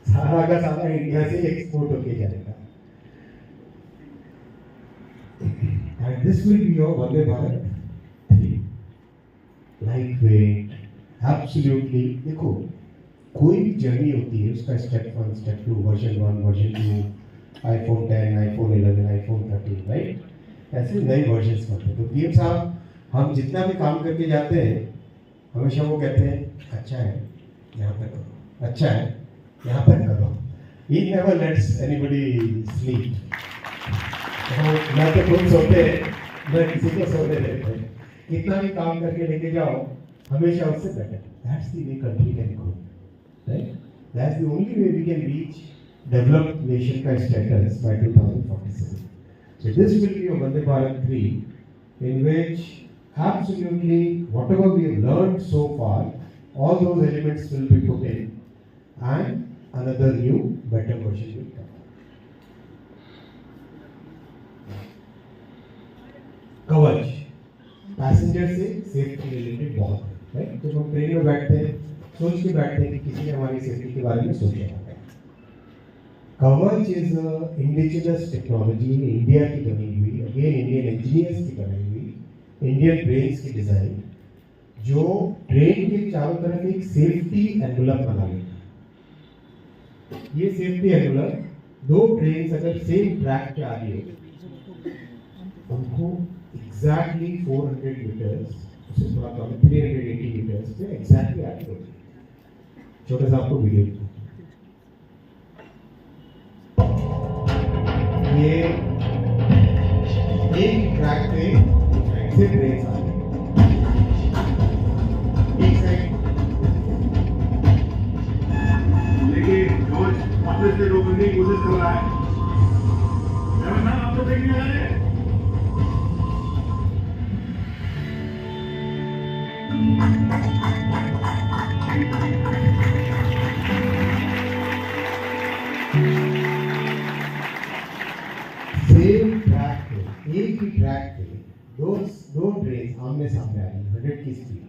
सारा का सारा इंडिया से एक्सपोर्ट होके जाएगा। And this will be your Vande Bharat 3. Lightweight, absolutely। देखो, कोई भी जर्नी होती है उसका step 1, step 2, version 1, version 2, iPhone 10, iPhone 11, iPhone 13, right? ऐसे नए वर्जन्स होते हैं। तो पीएम साहब, हम जितना भी काम करके जाते हैं हमेशा वो कहते हैं अच्छा है यहाँ तक करो, अच्छा है यहाँ तक करो। He never lets anybody sleep। ना तो खुद सोते हैं ना किसी को सोने देते हैं। कितना भी काम करके लेके जाओ हमेशा उससे better. That's the way country can grow, right? That's the only way we can reach developed nation का status by 2047. So this will be a Vande Bharat 3 in which absolutely whatever we have learned so far, all those elements will be put in and another new better version will come. कवच passenger से safety related बहुत है, right? जब हम train में बैठते हैं सोच के बैठते हैं कि किसी ने हमारी सेफ्टी के बारे में सोचा है। कवच इज इंडिजिनस टेक्नोलॉजी, इंडिया की बनी हुई, अगेन इंडियन इंजीनियर्स की बनाई हुई, इंडियन ब्रेन्स की डिजाइन, जो ट्रेन के चारों तरफ एक सेफ्टी एनवलप बना लेता है। ये सेफ्टी एनवलप, दो ट्रेन अगर सेम ट्रैक पे आ रही है उनको एग्जैक्टली 400 मीटर्स, उससे थोड़ा कम 380 मीटर्स पे एग्जैक्टली आगे होती है। छोटा सा आपको वीडियो, ये एक ट्रैक पे से ट्रेन आ रही है, एक साइड लेकिन रोज वापस से रोकने की कोशिश कर रहा है। आप तो देखने आ रहे हैं। सेम ट्रैक पे, एक ही ट्रैक पे दो ट्रेन आमने सामने आ रही, 100 की स्पीड,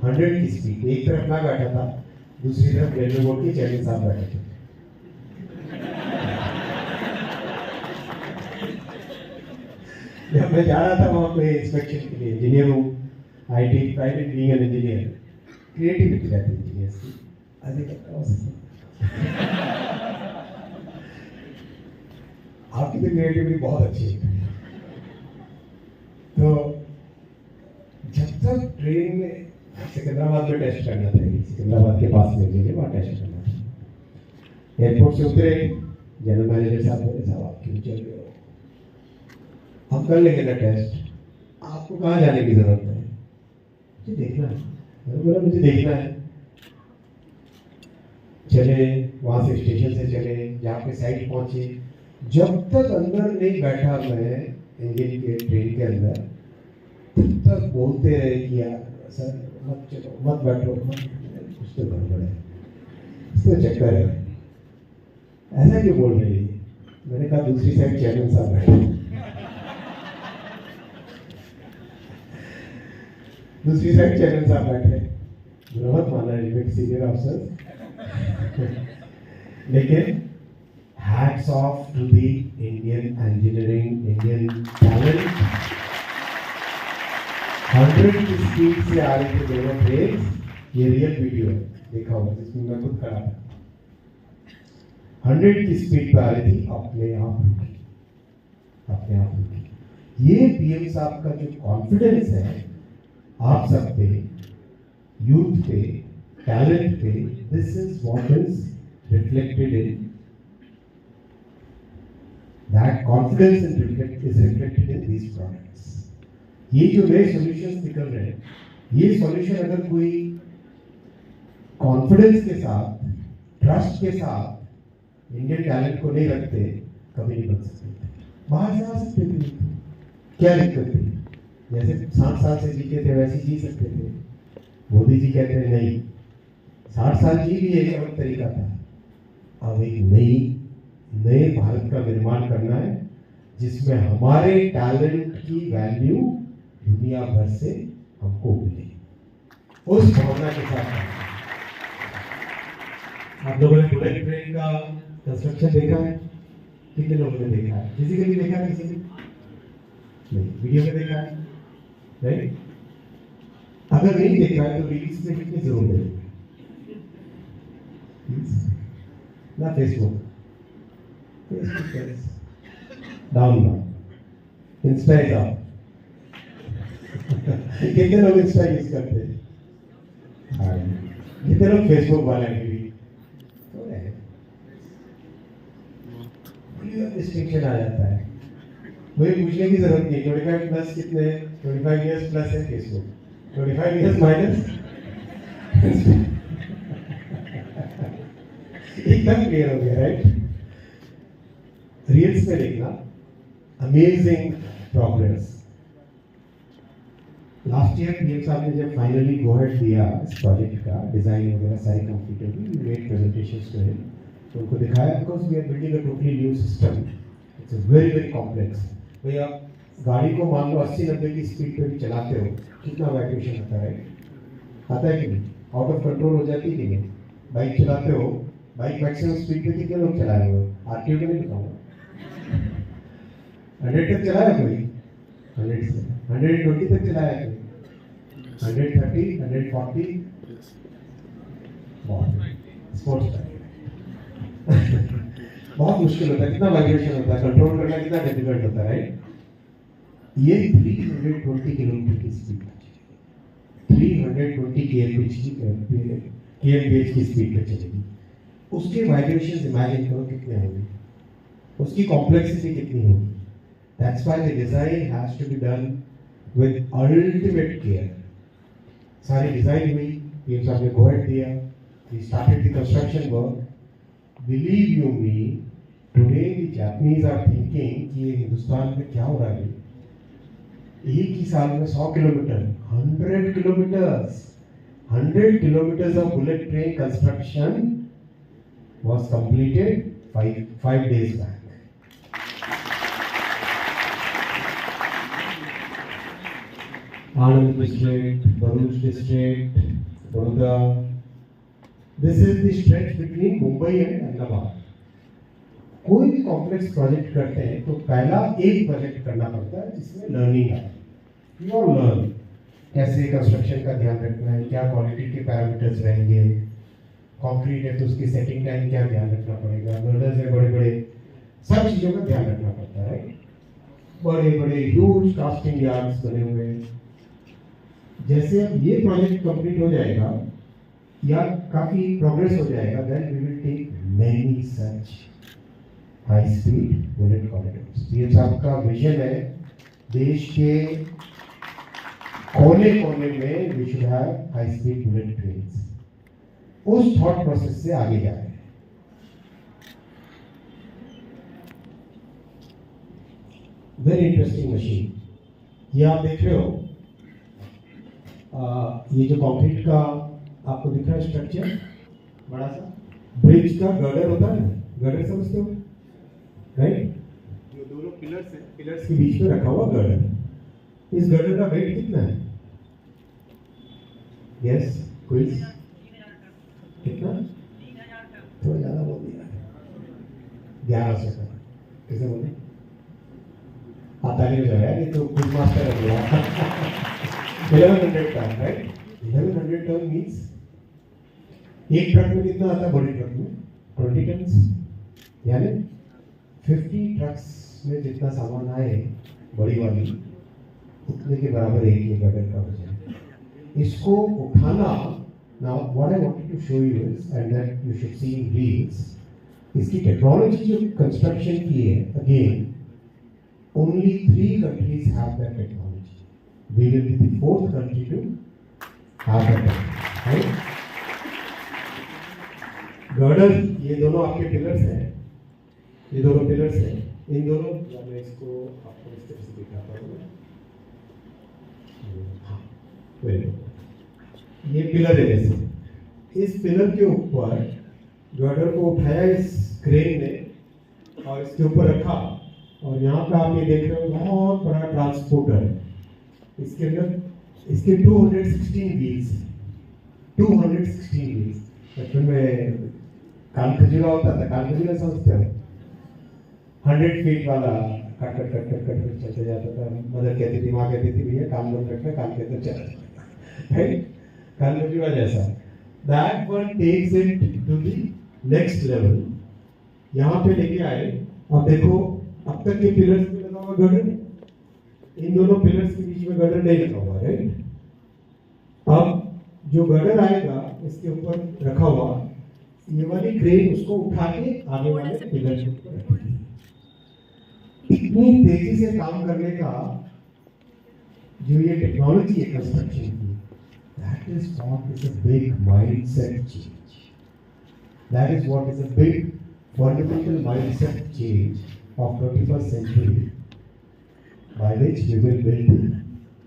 100 की स्पीड। एक तरफ मैं बैठा था, दूसरी तरफ रेलवे बोर्ड के चेयरमैन साहब बैठे थे। जब मैं जा रहा था वहाँ पे इंस्पेक्शन के लिए, इंजीनियर हूँ, IT private being an engineer, creativity रहती है इंजीनियर्स की, अधिक आपकी तो क्रिएटिविटी बहुत अच्छी है। तो जब तक ट्रेन में सिकंदराबाद में टेस्ट करना था, सिकंदराबाद के पास में मुझे वहाँ टेस्ट करना था। एयरपोर्ट से उतरे, जनरल मैनेजर साहब बोले, साहब आप क्यों चल रहे हो, हम कर लेंगे ना टेस्ट, आपको कहाँ जाने की जरूरत है, मुझे देखना है। मैंने बोला मुझे देखना है। चले वहाँ से, स्टेशन से चले, जहाँ पे साइड पहुँचे, जब तक अंदर नहीं बैठा मैं इंजन के ट्रेन के अंदर, तब तक बोलते रहे कि यार सर मत चलो, मत बैठो, कुछ तो गड़बड़ है, कुछ तो चक्कर है, ऐसा क्यों बोल रही है। मैंने कहा दूसरी साइड चेयरमैन साहब बैठे, दूसरी साइड चेयरमैन साहब बैठे, बहुत माना रिस्पेक्ट सीनियर अफसर। लेकिन hats off to the Indian engineering, Indian talent. 100 की स्पीड से आ रही थी दोनों ट्रेन, ये रियल वीडियो है, देखा होगा, जिसमें मैं खुद खड़ा था। 100 की स्पीड पे आ रही थी, अपने आप रुकी, अपने आप रुकी। ये पीएम साहब का जो कॉन्फिडेंस है आप सब पे, यूथ पे, टैलेंट पे, this is what is reflected in that confidence is reflected in these products. ये जो नए सॉल्यूशंस निकल रहे हैं, ये सॉल्यूशन अगर कोई कॉन्फिडेंस के साथ, ट्रस्ट के साथ इंडियन टैलेंट को नहीं रखते, कभी नहीं बन सकते। बाहर से आ सकते थे, क्या दिक्कत थी, जैसे 60 साल से जीते थे वैसे जी सकते थे। मोदी जी कहते हैं नहीं, 60 साल जी भी एक अलग तरीका था। अब एक नए भारत का निर्माण करना है, जिसमें हमारे टैलेंट की वैल्यू दुनिया भर से हमको मिले, उस भावना के साथ। आप लोगों ने बुलेट ट्रेन का कंस्ट्रक्शन देखा है? कितने लोगों ने देखा है? फिजिकली देखा है किसी ने? नहीं, वीडियो में देखा है, राइट? अगर नहीं देखा है तो रील्स में कितनी जरूर देखें ना, फेसबुक डाउन, इंस्टा अप। कितने लोग इंस्टा यूज करते हैं? कितने लोग फेसबुक वाले हैं? डिस्टिंक्शन आ जाता है, मुझे पूछने की जरूरत नहीं। 25 प्लस कितने, 25 इयर्स प्लस है फेसबुक, 25 इयर्स माइनस एकदम क्लियर हो गया, राइट? रील्स में देखना, amazing progress. Last year PM साहब ने जब फाइनली गो अहेड दिया इस प्रोजेक्ट का, डिजाइन वगैरह सारी कंप्लीट होगी, मेड प्रेजेंटेशंस टू हिम, तो उनको दिखाया, because we are building a totally new system, it's very very complex. भैया गाड़ी को मान लो 80-90 की स्पीड पे भी चलाते हो, कितना वाइब्रेशन आता है, आता है कि नहीं? आउट ऑफ कंट्रोल हो जाती है कि नहीं? बाइक चलाते हो, बाइक मैक्सिमम स्पीड पे कितने लोग चलाए हो? आरटीओ को नहीं बताऊंगा, 100 तक चलाया कोई? 100 से 120 तक चलाया कोई? 130, 140, बहुत स्पोर्ट्स बाइक बहुत मुश्किल होता है, कितना वाइब्रेशन होता है, कंट्रोल करना कितना डिफिकल्ट होता है, राइट? ये 320 किलोमीटर की स्पीड, 320 kmph की स्पीड पे चलेगी। उसके वाइब्रेशंस इमेजिन करो कितने होंगे, उसकी कॉम्प्लेक्सिटी कितनी होगी। That's why the design has to be done with ultimate care. सारी डिजाइन हुई, पीएम साहब ने गो अहेड दिया, we started the construction work. Believe you me, today the Japanese are thinking कि ये हिंदुस्तान में क्या हो रहा है, एक ही साल में 100 kilometre, 100 kilometres, 100 kilometers of bullet train construction was completed five days back. Anand district, Bharuch district, Baroda. This is the stretch between Mumbai and Ahmedabad. कोई भी कॉम्प्लेक्स प्रोजेक्ट करते हैं तो पहला एक प्रोजेक्ट करना पड़ता है जिसमें लर्निंग है। यू ऑल लर्न कैसे कंस्ट्रक्शन का ध्यान रखना है, क्या क्वालिटी के पैरामीटर्स रहेंगे, कंक्रीट है तो उसकी सेटिंग टाइम क्या ध्यान रखना पड़ेगा, बिल्डर्स है बड़े बड़े, सब चीज़ों का ध्यान रखना पड़ता है। बड़े बड़े ह्यूज कास्टिंग यार्ड्स बने हुए हैं। जैसे अब ये प्रोजेक्ट कंप्लीट हो जाएगा या काफ़ी प्रोग्रेस हो जाएगा, then we will take many such high speed bullet corridors. ये सबका विजन है, देश के कोने कोने में we should have high speed bullet trains. उस थॉट प्रोसेस से आगे जा रहे हैं। वेरी इंटरेस्टिंग मशीन, ये आप देख रहे हो। ये जो कंक्रीट का आपको दिख रहा है स्ट्रक्चर, बड़ा सा ब्रिज का गर्डर होता है, गर्डर समझते हो राइट? जो दोनों पिलर्स हैं, पिलर्स के बीच में रखा हुआ गर्डर। इस गर्डर का वेट कितना है? यस, क्विज कितना? थोड़ा ज्यादा बोल दिया, 1100 का। कैसे बोले? आता नहीं हो यार, ये तो कुछ मास्टर हो गया। 1100 टन, राइट? 1100 टन मीन्स एक ट्रक में कितना आता है? बड़ी ट्रक में 20 टन, यानी 50 ट्रक्स में जितना सामान आए बड़ी वाली, उतने के बराबर एक ये गर्डर का वजन। इसको उठाना, now what I wanted to show you is, and that you should see in reels, इसकी टेक्नोलॉजी जो कंस्ट्रक्शन की है, again only 3 countries have that technology. We will be the 4th country to have that, right? Girder, ये दोनों आपके pillars हैं, ये दोनों पिलर्स हैं। इन दोनों, या मैं इसको आपको इस तरह से दिखाता हूँ। हाँ, वेरी गुड। ये पिलर है, जैसे इस पिलर के ऊपर गर्डर को उठाया इस क्रेन ने और इसके ऊपर रखा, और यहाँ पे आप ये देख रहे हो बहुत बड़ा ट्रांसपोर्टर है। इसके अंदर इसके 216 व्हील्स, 216 व्हील्स। बचपन में कान खजूरा होता था, कान खजूरा समझते हो? 100 फीट वाला cut cut cut cut cut cut चलते जाता था। मदर कहती थी, माँ कहती थी, भैया कान बंद रखना, कान के अंदर चला जाएगा, राइट? कान खजूरा जैसा। That one takes it to the next level. यहाँ पे लेके आए। अब देखो, अब तक के पिलर्स में लगा हुआ गर्डर, इन दोनों पिलर्स के बीच में गर्डर नहीं लगा हुआ, राइट? अब जो गर्डर आएगा इसके ऊपर रखा हुआ, ये वाली क्रेन उसको उठा के आगे वाले पिलर के ऊपर रखेगी। इतनी तेजी से काम करने का जो ये टेक्नोलॉजी है कंस्ट्रक्शन की, that is what is a big mindset change. That is what is a big fundamental mindset change of 21st century, by which we will build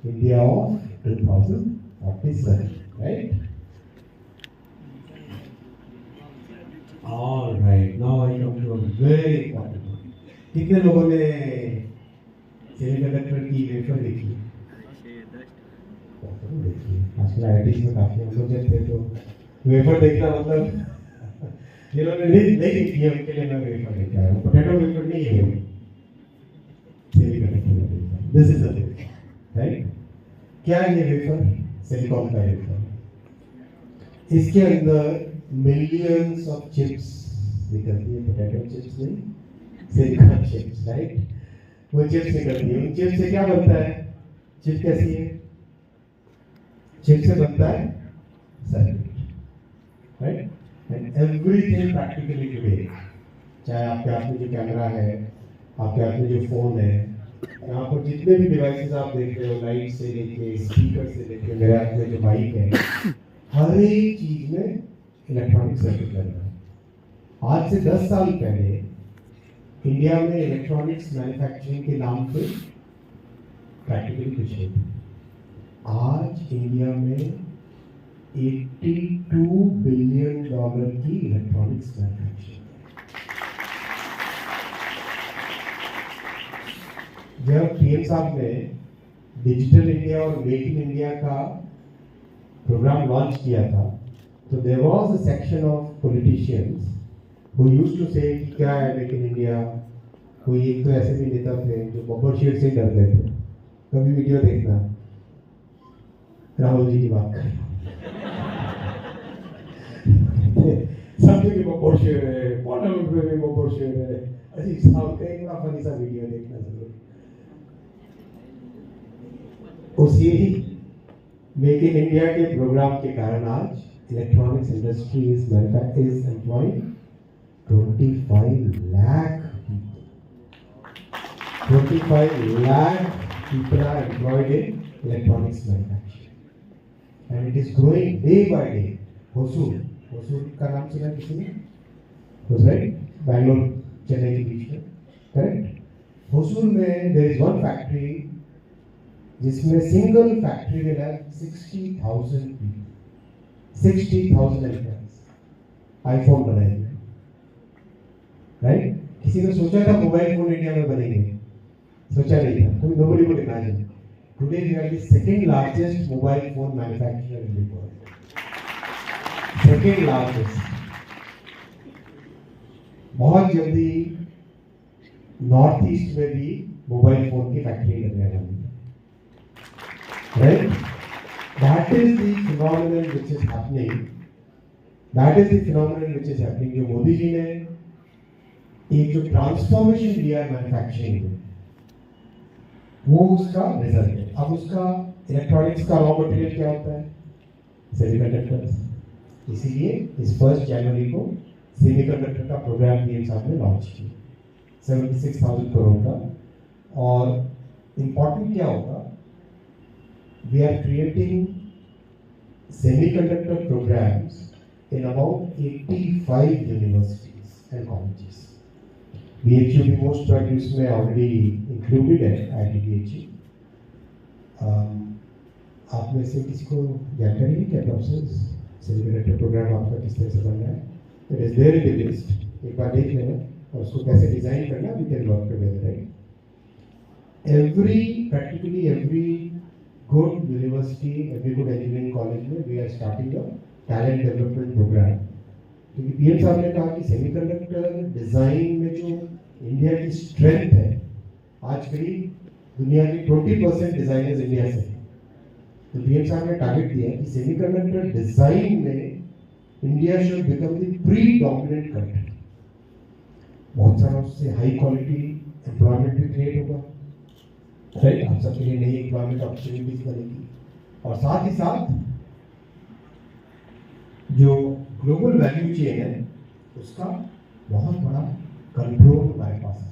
India of 2047, right? All right, now I come to a very important point. कितने लोगों ने semiconductor की wafer देखी? आजकल IIT में काफी हम लोग जब थे तो वेफर देखना मतलब जिन्होंने नहीं देखी है उनके लिए मैं वेफर लेके आया हूँ। पोटैटो वेफर नहीं है, semiconductor wafer. This is a wafer, right? क्या है ये वेफर? सिलिकॉन का वेफर। इसके अंदर मिलियंस ऑफ चिप्स निकलती है, पोटैटो चिप्स नहीं, सिलिकॉन चिप्स, राइट? वो चिप्स निकलती है। उन चिप्स से क्या बनता है? चिप कैसी है? चिप से बनता है circuit, right? And everything practically today, चाहे आपके हाथ में जो कैमरा है, आपके हाथ में जो फोन है, यहाँ पर जितने भी डिवाइसेस आप देख रहे हो, लाइट से लेके स्पीकर से लेके मेरे हाथ में जो माइक है, हर एक चीज में इलेक्ट्रॉनिक सर्किट लग रहा है। आज से 10 साल पहले इंडिया में इलेक्ट्रॉनिक्स मैन्युफैक्चरिंग के नाम पे प्रैक्टिकली कुछ नहीं था। आज इंडिया में $82 बिलियन की इलेक्ट्रॉनिक्स मैन्युफैक्चरिंग। जब पीएम साहब ने डिजिटल इंडिया और मेक इन इंडिया का प्रोग्राम लॉन्च किया था, तो there was a section of politicians who used to say कि क्या है मेक इन इंडिया। कोई एक तो ऐसे भी नेता थे जो बब्बर शेर से डर गए थे। कभी वीडियो देखना, राहुल जी की बात करें सब जगह बब्बर शेर है, पार्लियामेंट में भी बब्बर शेर है। अजी साहब का एक बड़ा फनी सा वीडियो देखना जरूर। उसी मेक इन इंडिया के प्रोग्राम के कारण आज electronics industry is employing 25 lakh people. 25 lakh people are employed in electronics manufacturing, and it is growing day by day. Hosur का नाम सुना किसी ने? राइट, बैंगलोर चेन्नई के बीच में, करेक्ट। होसूर में देयर इज वन फैक्ट्री जिसमें सिंगल फैक्ट्री में है 60,000 people, 60,000 एम्प्लॉइज आईफोन बनाएंगे, राइट। किसी ने सोचा था मोबाइल फोन इंडिया में बनेंगे? सोचा नहीं था, कोई nobody could imagine. Today we are the second largest mobile phone manufacturer in the world. Second largest. बहुत जल्दी नॉर्थ ईस्ट में भी मोबाइल फोन की फैक्ट्री लगने वाली है, right? That is the phenomenon which is happening. That is the phenomenon which is happening. जो मोदी जी ने एक जो ट्रांसफॉर्मेशन लिया मैन्युफैक्चरिंग में, वो उसका रिजल्ट है। अब उसका इलेक्ट्रॉनिक्स का रॉ मटेरियल क्या होता है? सेमीकंडक्टर्स। इसीलिए इस 1 जनवरी को सेमीकंडक्टर का प्रोग्राम पीएम साहब ने लॉन्च किया 76,000 करोड़ का। और इम्पॉर्टेंट क्या होगा, we are creating semiconductor programmes in about 85 universities and colleges. BHU भी most probably उसमें already included है, IIT आप में से किसी को जानकारी है क्या प्रोसेस सेमीकंडक्टर प्रोग्राम आपका किस तरह से बन रहा है? It is there in the list, एक बार देख लेना और उसको कैसे डिजाइन करना, we can work together, right? Practically every good university, every good engineering college में we are starting a talent development programme. क्योंकि पीएम साहब ने कहा कि सेमीकंडक्टर डिजाइन में जो इंडिया की स्ट्रेंथ है, आज करीब दुनिया की 20% डिजाइनर्स इंडिया से हैं। तो पीएम साहब ने टारगेट दिया कि सेमीकंडक्टर डिजाइन में India should become the predominant country. बहुत सारा उससे हाई क्वालिटी एम्प्लॉयमेंट भी क्रिएट होगा, राइट। आप सबके लिए नई एम्प्लॉयमेंट अपॉर्चुनिटीज बनेगी और साथ ही साथ जो ग्लोबल वैल्यू चेन है उसका बहुत बड़ा कंट्रोल हमारे पास है,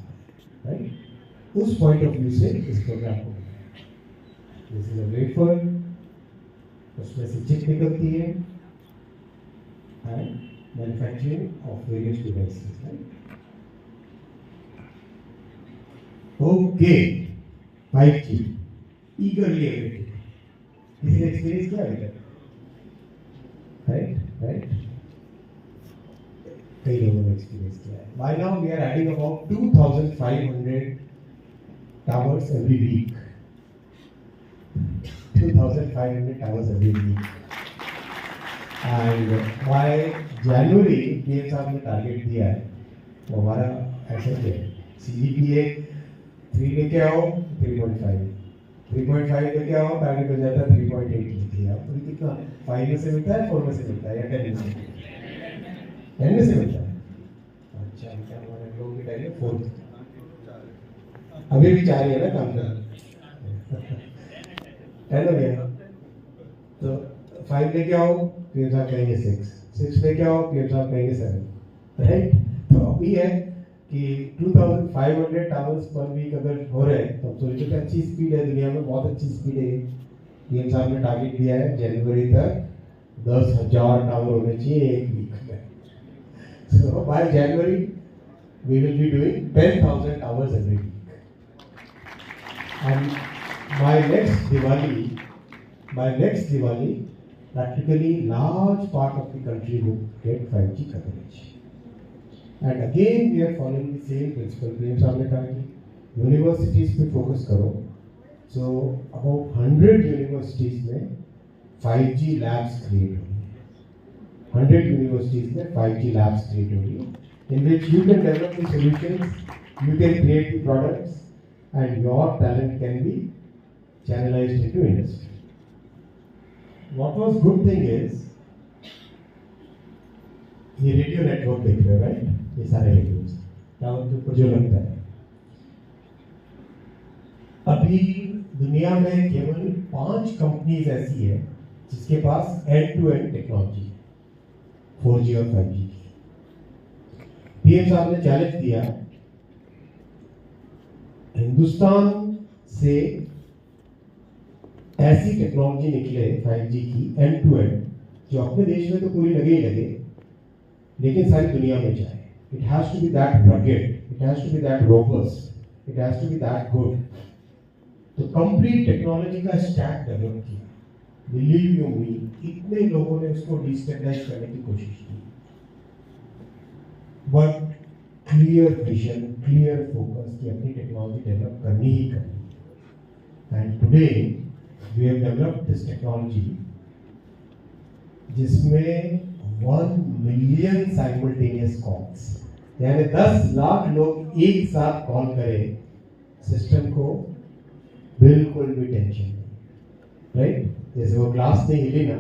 राइट। उस पॉइंट ऑफ व्यू से इस प्रोग्राम को दिस इज अ वेफर, उसमें से चिप निकलती है and manufacturing of various devices, right. Okay, 5G ईगरली awaited. किसी ने एक्सपीरियंस किया है? राइट, कई लोगों ने एक्सपीरियंस किया है। By now we are adding about 2,500 towers every week, 2,500 towers every week. And by January PM साहब ने टारगेट दिया है, वो हमारा ऐसा है CGPA 3 लेके आओ 3.5, 3.5 लेके आओ टारगेट हो जाता है 3.8 लिखिए आप। तो कितना 5 में से मिलता है, 4 में से मिलता है या 10 में से? 10 में से मिलता है। अच्छा, क्या हमारे लोगों की टाइम 4 अभी भी 4 ही है ना काम कर 10 हो गया। तो 5 लेके आओ पीएम साहब कहेंगे 6 लेके आओ पीएम साहब कहेंगे 7, राइट। तो अभी है कि 2,500 टावर्स पर वीक अगर हो रहे हैं तो सोचो कि अच्छी स्पीड है, दुनिया में बहुत अच्छी स्पीड है। पीएम साहब ने टारगेट दिया है जनवरी तक 10,000 टावर होने चाहिए एक वीक में। So by January we will be doing 10,000 towers every week. And by next Diwali practically large part of the country would get 5G coverage. And again we are following the same principle. PM साहब ने कहा कि universities पे focus करो। So about 100 universities में 5G labs create हो रही है, 100 यूनिवर्सिटीज में 5G labs क्रिएट हो रही है। in which you can develop the solutions, you can create the products, and your talent can be channelized into industry. What was good thing is, ये radio network देख रहे हो right, ये सारे radios क्या उनको जो लगता है अभी दुनिया में केवल 5 कंपनीज ऐसी है जिसके पास एंड-टू-एंड टेक्नोलॉजी 4G और 5G की। पीएम साहब ने चैलेंज दिया हिंदुस्तान से ऐसी टेक्नोलॉजी निकले 5G की एंड-टू-एंड जो अपने देश में तो पूरी लगे ही लगे लेकिन सारी दुनिया में जाए। It has to be that rugged, it has to be that robust, it has to be that good. तो कंप्लीट टेक्नोलॉजी का स्टैक डेवलप किया। बिलीव यू मी, इतने लोगों ने उसको डिस्टेबलाइज करने की कोशिश की, but clear vision, clear focus कि अपनी टेक्नोलॉजी डेवलप करनी ही करनी। And today we have developed this technology जिसमें 1 मिलियन साइमल्टेनियस कॉल्स, यानी 10 लाख लोग एक साथ कॉल करें, सिस्टम को बिल्कुल भी टेंशन नहीं, राइट? जैसे वो ग्लास नहीं हिली ना,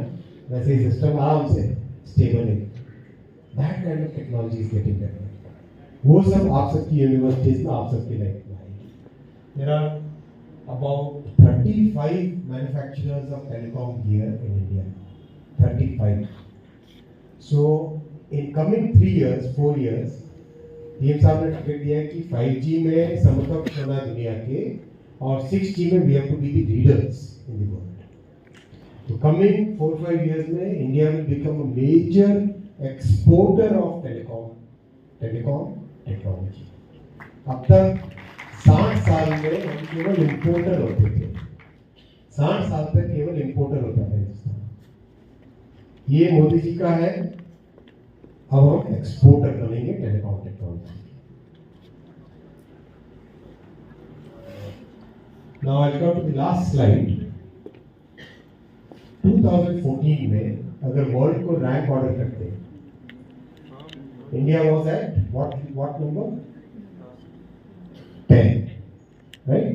वैसे ही सिस्टम आराम से स्टेबल है। That kind of technology is getting developed. वो सब आप सबकी यूनिवर्सिटीज में आप सबकी लाइफ में आएगी। There are about 35 manufacturers of telecom gear in India, 35। So in coming 3 years 4 years PM साहब ने टारगेट दिया है कि 5G में समकक्ष होना दुनिया के, और 6G में we have to be the leaders in the world. तो कमिंग 4-5 years में India will become a major exporter of telecom technology. अब तक 60 साल में हम केवल इंपोर्टर होते थे, 60 साल तक केवल इंपोर्टर होता था हिंदुस्तान। ये मोदी जी का है, अब हम एक्सपोर्टर बनेंगे telecom technology. Now I'll go to the last slide. 2014 में अगर वर्ल्ड को रैंक ऑर्डर करते, India was at what number? 10, right?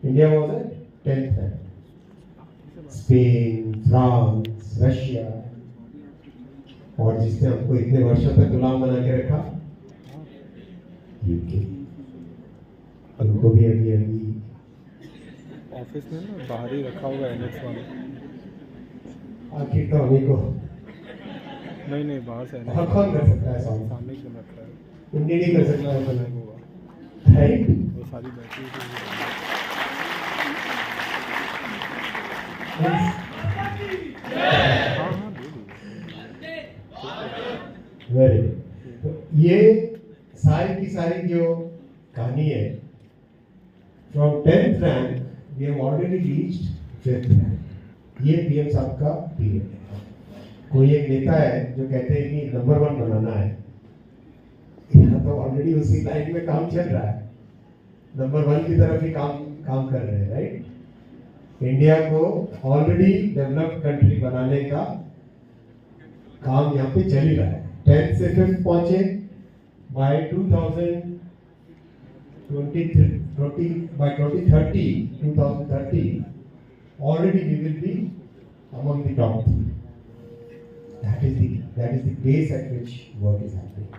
India was at 10th rank. Spain, France, Russia, और जिसने हमको इतने वर्षों तक गुलाम बना के रखा, यूके, उनको भी अभी ऑफिस में ना बाहर ही रखा होगा NX वाला। आखिर तो हमें को नहीं बाहर से और कौन कर सकता है? सामने क्यों रखा है? इंडिया नहीं कर सकता है, बनाया होगा राइट? वो सारी बैटरी हाँ दे दो। Very good. ये सारी की सारी जो कहानी है, from 10th rank we have already reached 5th rank. ये पीएम साहब का पीरियड है। कोई एक नेता है जो कहते हैं कि नंबर 1 बनाना है, यहाँ तो ऑलरेडी उसी लाइन में काम चल रहा है, नंबर 1 की तरफ ही काम कर रहे हैं, राइट? इंडिया को ऑलरेडी डेवलप्ड कंट्री बनाने का काम यहाँ पे चल ही रहा है। 10th से 5th पहुंचे, bye 2030 already we will be among the top 3. That is the pace at which work is happening.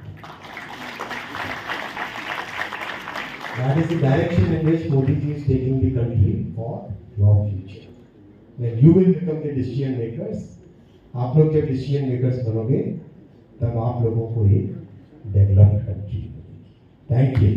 That is the direction in which Modi ji is taking the country for your future. When you will become the decision makers, आप लोग जब decision makers बनोगे, तब आप लोगों को एक developed country मिलेगी। Thank you.